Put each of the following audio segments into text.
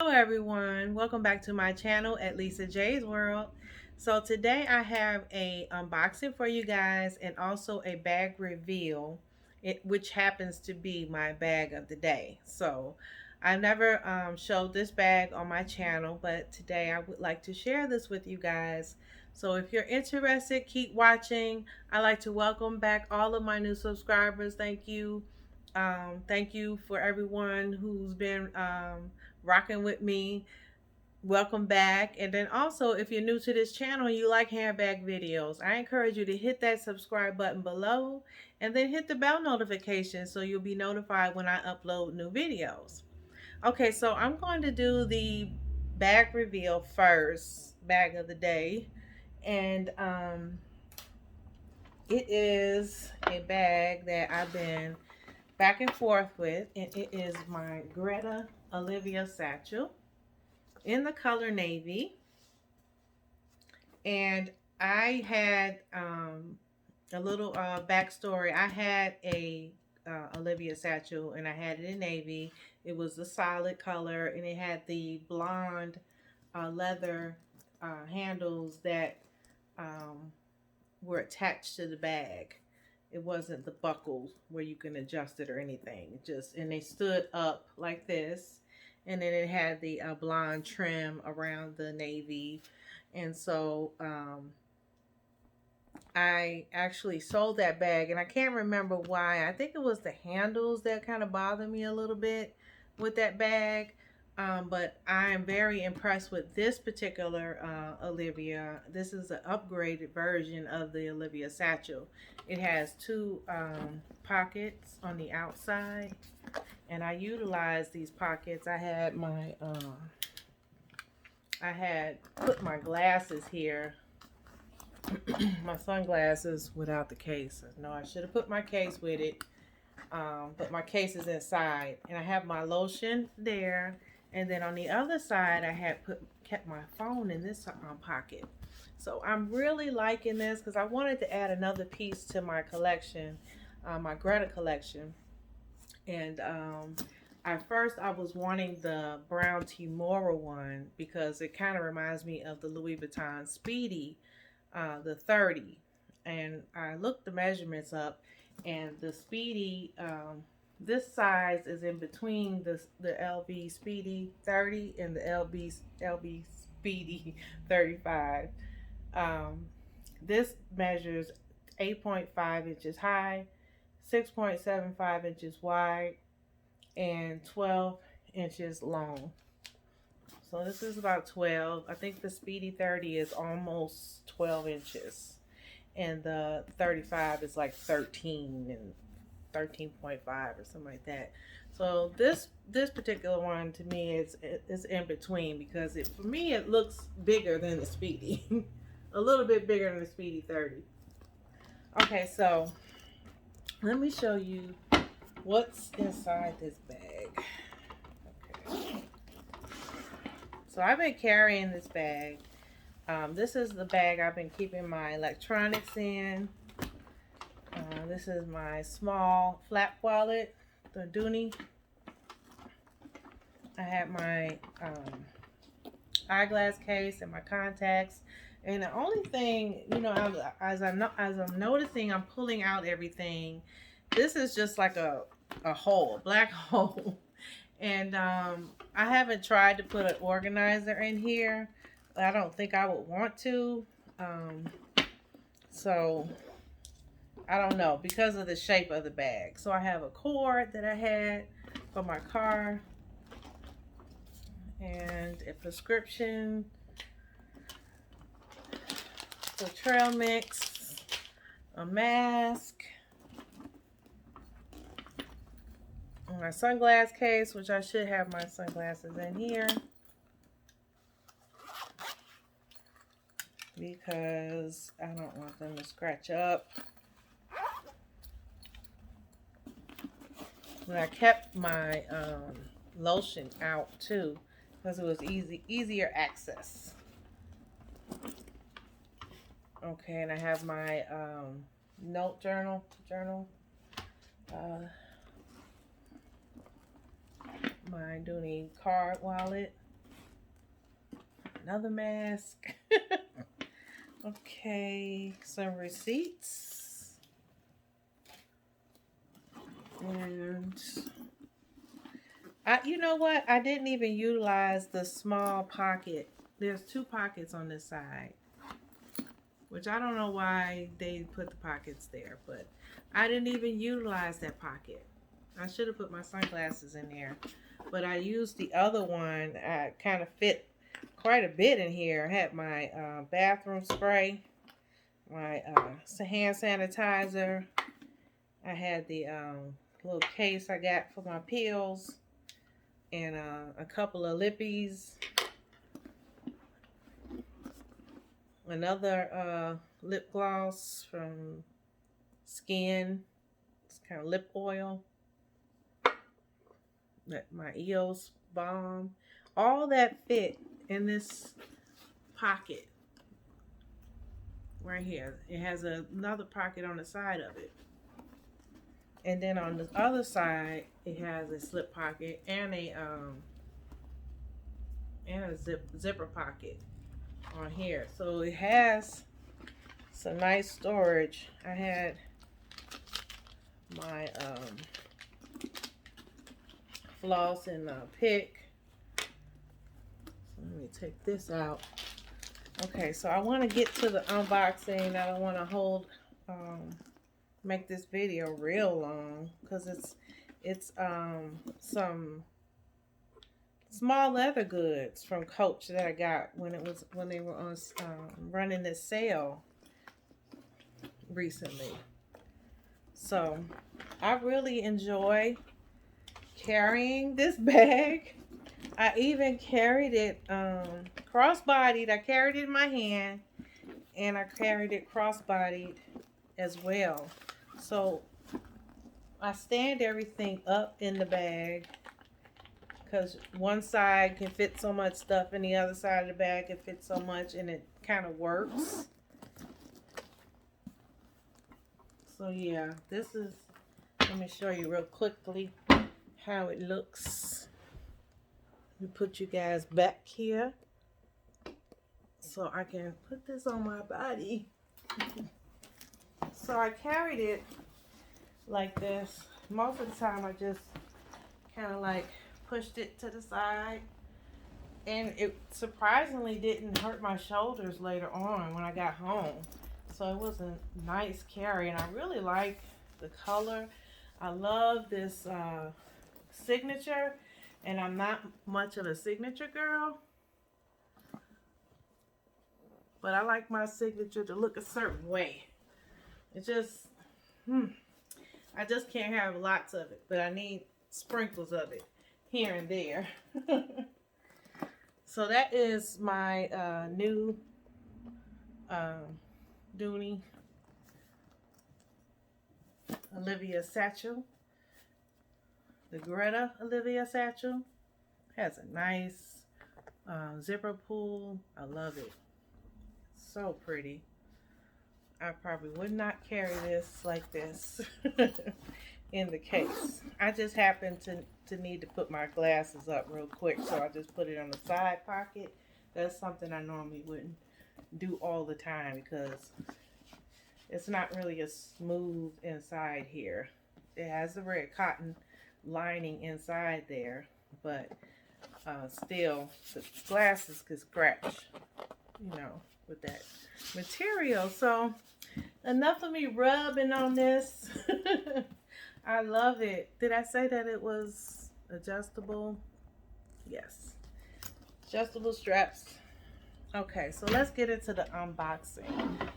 Hello everyone, welcome back to my channel at Lisa J's World. So today I have a unboxing for you guys and also a bag reveal, which happens to be my bag of the day. So I've never showed this bag on my channel, but today I would like to share this with you guys. So if you're interested, keep watching. I'd like to welcome back all of my new subscribers. Thank you. Thank you for everyone who's been rocking with me. Welcome back. And then also, if you're new to this channel and you like handbag videos, I encourage you to hit that subscribe button below and then hit the bell notification so you'll be notified when I upload new videos. Okay, so I'm going to do the bag reveal first, bag of the day. And it is a bag that I've been back and forth with, and it is my Greta Olivia satchel in the color navy. And I had a little backstory. I had a Olivia satchel and I had it in navy. It was a solid color and it had the blonde leather handles that were attached to the bag. It wasn't the buckle where you can adjust it or anything. And they stood up like this, and then it had the blonde trim around the navy. And so I actually sold that bag, and I can't remember why. I think it was the handles that kind of bothered me a little bit with that bag. But I am very impressed with this particular Olivia. This is an upgraded version of the Olivia satchel. It has two pockets on the outside, and I utilized these pockets. I had put my glasses here, my sunglasses without the case. No, I should have put my case with it, but my case is inside, and I have my lotion there. And then on the other side, I had kept my phone in this pocket. So I'm really liking this because I wanted to add another piece to my collection, my Greta collection. And at first I was wanting the brown Timora one because it kind of reminds me of the Louis Vuitton Speedy, the 30. And I looked the measurements up, and the Speedy, this size is in between the LB Speedy 30 and the LB Speedy 35. Um, this measures 8.5 inches high, 6.75 inches wide, and 12 inches long. So this is about 12. I think the Speedy 30 is almost 12 inches. And the 35 is like 13 and 13.5 or something like that. So this particular one to me is in between because for me it looks bigger than the Speedy. A little bit bigger than the Speedy 30. Okay, so let me show you what's inside this bag. Okay. So I've been carrying this bag. This is the bag I've been keeping my electronics in. This is my small flap wallet, the Dooney. I have my eyeglass case and my contacts. And the only thing, as I'm noticing, I'm pulling out everything. This is just like a hole, a black hole. And I haven't tried to put an organizer in here. I don't think I would want to. So I don't know because of the shape of the bag. So I have a cord that I had for my car and a prescription for trail mix, a mask, my sunglass case, which I should have my sunglasses in here because I don't want them to scratch up. And I kept my lotion out too because it was easier access. Okay, and I have my note journal, my Dooney card wallet, another mask. Okay, some receipts. And you know what? I didn't even utilize the small pocket. There's 2 pockets on this side, which I don't know why they put the pockets there, but I didn't even utilize that pocket. I should have put my sunglasses in there, but I used the other one. I kind of fit quite a bit in here. I had my bathroom spray, my hand sanitizer. I had the little case I got for my pills, and a couple of lippies. Another lip gloss from Skin. It's kind of lip oil. My EOS balm. All that fit in this pocket right here. It has another pocket on the side of it. And then on the other side, it has a slip pocket and a zipper pocket on here. So it has some nice storage. I had my floss and pick. So let me take this out. Okay, so I want to get to the unboxing. I don't want to make this video real long because it's some small leather goods from Coach that I got when they were on running this sale recently. So I really enjoy carrying this bag. I even carried it cross-bodied. I carried it in my hand, and I carried it cross-bodied as well. So I stand everything up in the bag because one side can fit so much stuff and the other side of the bag can fit so much, and it kind of works. So yeah, this is, let me show you real quickly how it looks. Let me put you guys back here so I can put this on my body. So I carried it like this. Most of the time I just kind of like pushed it to the side, and it surprisingly didn't hurt my shoulders later on when I got home. So it was a nice carry, and I really like the color. I love this signature, and I'm not much of a signature girl, but I like my signature to look a certain way. It just, I just can't have lots of it, but I need sprinkles of it here and there. So that is my new Dooney Olivia satchel. The Gretta Olivia satchel has a nice zipper pull. I love it. So pretty. I probably would not carry this like this in the case. I just happened to need to put my glasses up real quick, so I just put it on the side pocket. That's something I normally wouldn't do all the time because it's not really a smooth inside here. It has the red cotton lining inside there, but still the glasses could scratch, you know, with that material. So enough of me rubbing on this. I love it. Did I say that it was adjustable? Yes. Adjustable straps. Okay, so let's get into the unboxing.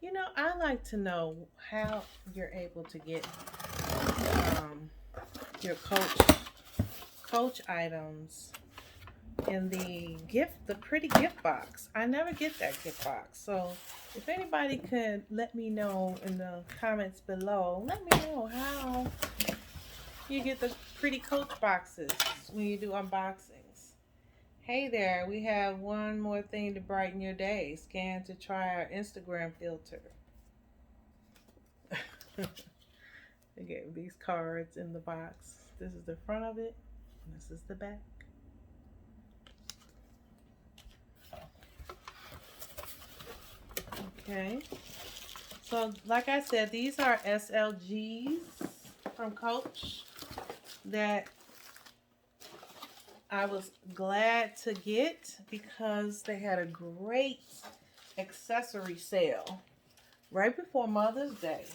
You know, I like to know how you're able to get your Coach items in the pretty gift box. I never get that gift box. So if anybody could let me know in the comments below, let me know how you get the pretty Coach boxes when you do unboxings. Hey there, we have one more thing to brighten your day. Scan to try our Instagram filter. They gave these cards in the box. This is the front of it. And this is the back. Okay. So, like I said, these are SLGs from Coach that I was glad to get because they had a great accessory sale right before Mother's Day.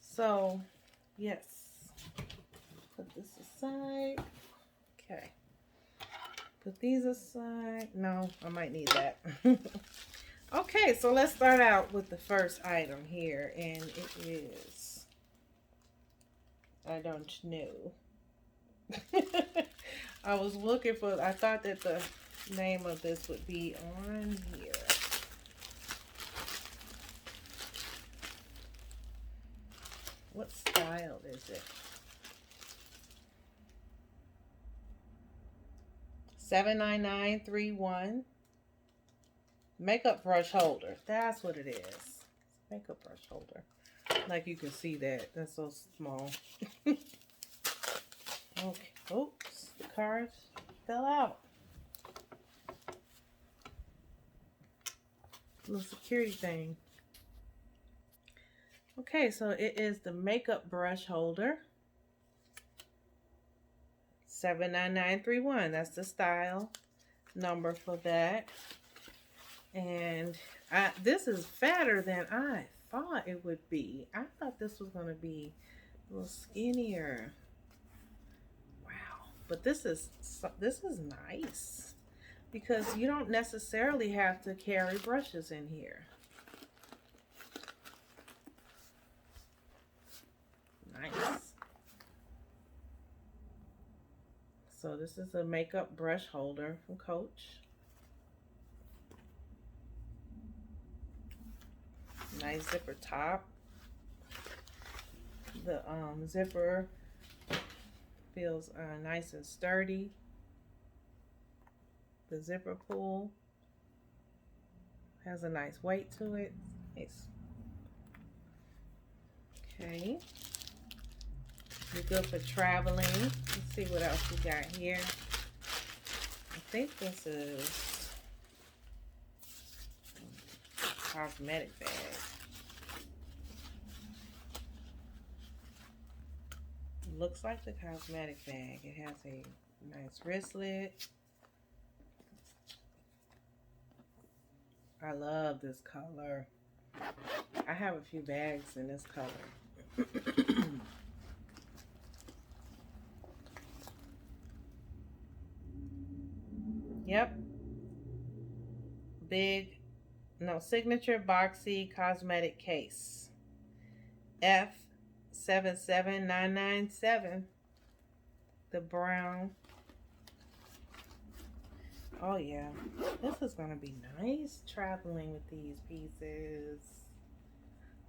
So, yes. Put this aside. Okay. Put these aside. No, I might need that. Okay, so let's start out with the first item here, and it is, I don't know. I was looking for, I thought that the name of this would be on here. What style is it? 79931. Makeup brush holder. That's what it is. Makeup brush holder. Like you can see that. That's so small. Okay. Oops. The cards fell out. Little security thing. Okay, so it is the makeup brush holder. 79931. That's the style number for that. And this is fatter than I thought it would be. I thought this was going to be a little skinnier. Wow. But this is nice because you don't necessarily have to carry brushes in here. Nice. So this is a makeup brush holder from Coach. Nice zipper top. The zipper feels nice and sturdy. The zipper pull has a nice weight to it. Nice. Okay. You're good for traveling. Let's see what else we got here. I think this is a cosmetic bag. Looks like the cosmetic bag. It has a nice wristlet. I love this color. I have a few bags in this color. Yep. Signature boxy cosmetic case. F77997. The brown. Oh yeah. This is going to be nice traveling with these pieces.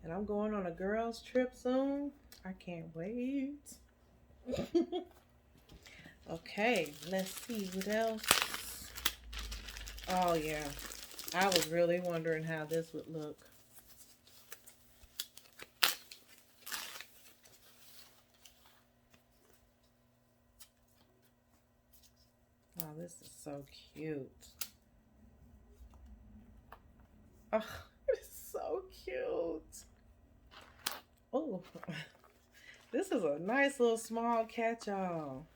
And I'm going on a girls trip soon. I can't wait. Okay, let's see what else. Oh yeah. I was really wondering how this would look. Oh, this is so cute. Oh, it's so cute. Oh, this is a nice little small catch-all.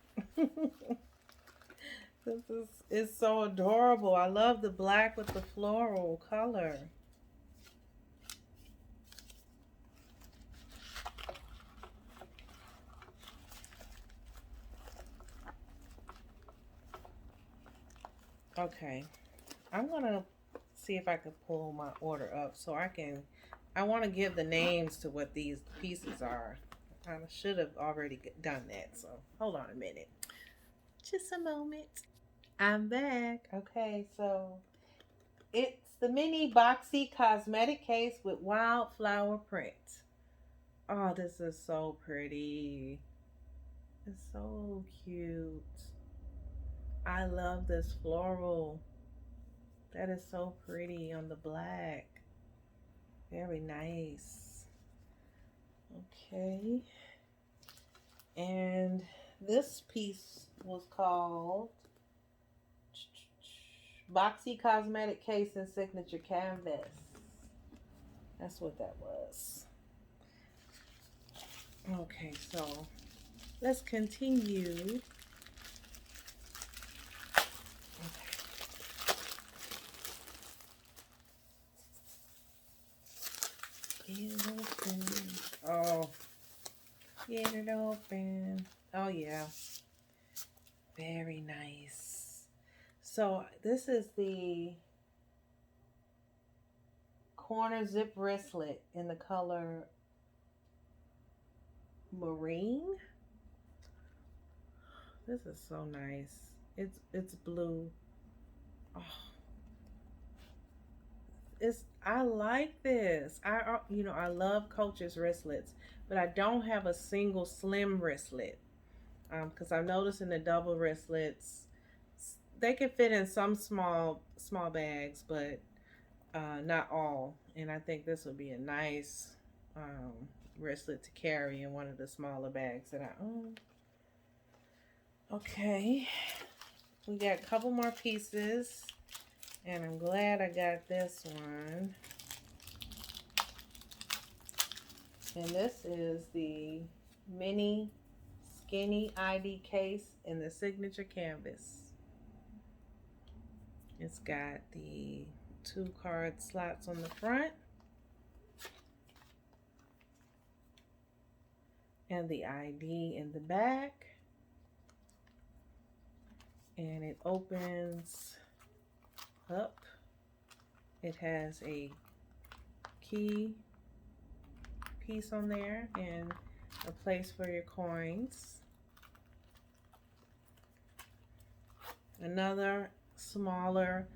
It's so adorable. I love the black with the floral color. Okay, I'm gonna see if I can pull my order up so I want to give the names to what these pieces are. I should have already done that, so hold on a minute. Just a moment. I'm back. Okay, so it's the mini boxy cosmetic case with wildflower print. Oh, this is so pretty. It's so cute. I love this floral. That is so pretty on the black. Very nice. Okay. And this piece was called Boxy Cosmetic Case and Signature Canvas. That's what that was. Okay, so let's continue. Get it open. Oh, get it open. Oh, yeah. Very nice. So this is the corner zip wristlet in the color Marine. This is so nice. It's blue. Oh, I like this. I love Coach's wristlets, but I don't have a single slim wristlet. Because I'm noticing the double wristlets, they can fit in some small bags, but not all. And I think this would be a nice wristlet to carry in one of the smaller bags that I own. Okay, we got a couple more pieces, and I'm glad I got this one. And this is the mini skinny ID case in the signature canvas. It's got the 2 card slots on the front and the ID in the back. And it opens up. It has a key piece on there and a place for your coins. Another smaller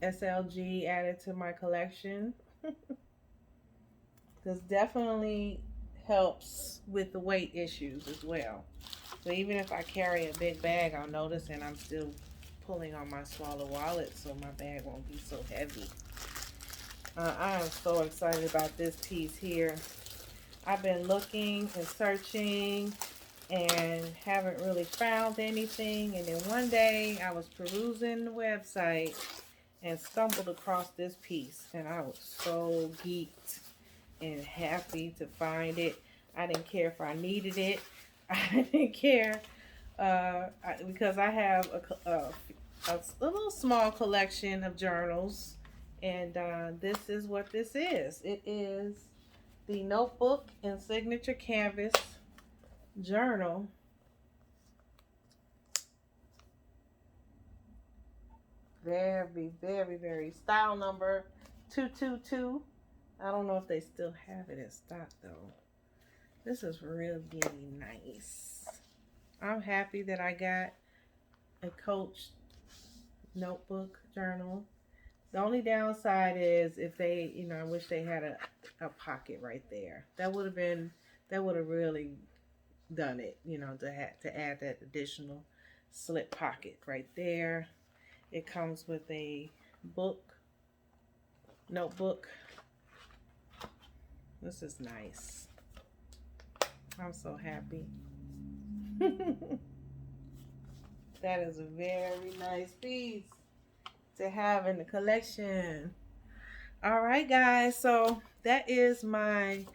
SLG added to my collection. This definitely helps with the weight issues as well. So even if I carry a big bag, I'll notice, and I'm still pulling on my smaller wallet so my bag won't be so heavy. I am so excited about this piece here. I've been looking and searching and haven't really found anything. And then one day I was perusing the website and stumbled across this piece. And I was so geeked and happy to find it. I didn't care if I needed it. I didn't care because I have a little small collection of journals. And this is what this is. It is the Notebook and Signature Canvas journal. Very, very, very style number 222. I don't know if they still have it in stock though. This is really nice. I'm happy that I got a Coach notebook journal. The only downside is if they, I wish they had a pocket right there. That would have really done it, to add that additional slip pocket right there. It comes with a notebook. This is nice. I'm so happy. That is a very nice piece to have in the collection. All right, guys. So that is my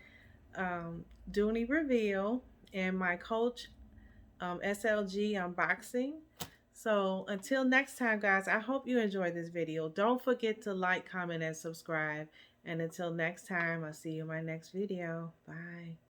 Dooney reveal and my Coach SLG unboxing. So until next time, guys, I hope you enjoyed this video. Don't forget to like, comment, and subscribe. And until next time, I'll see you in my next video. Bye.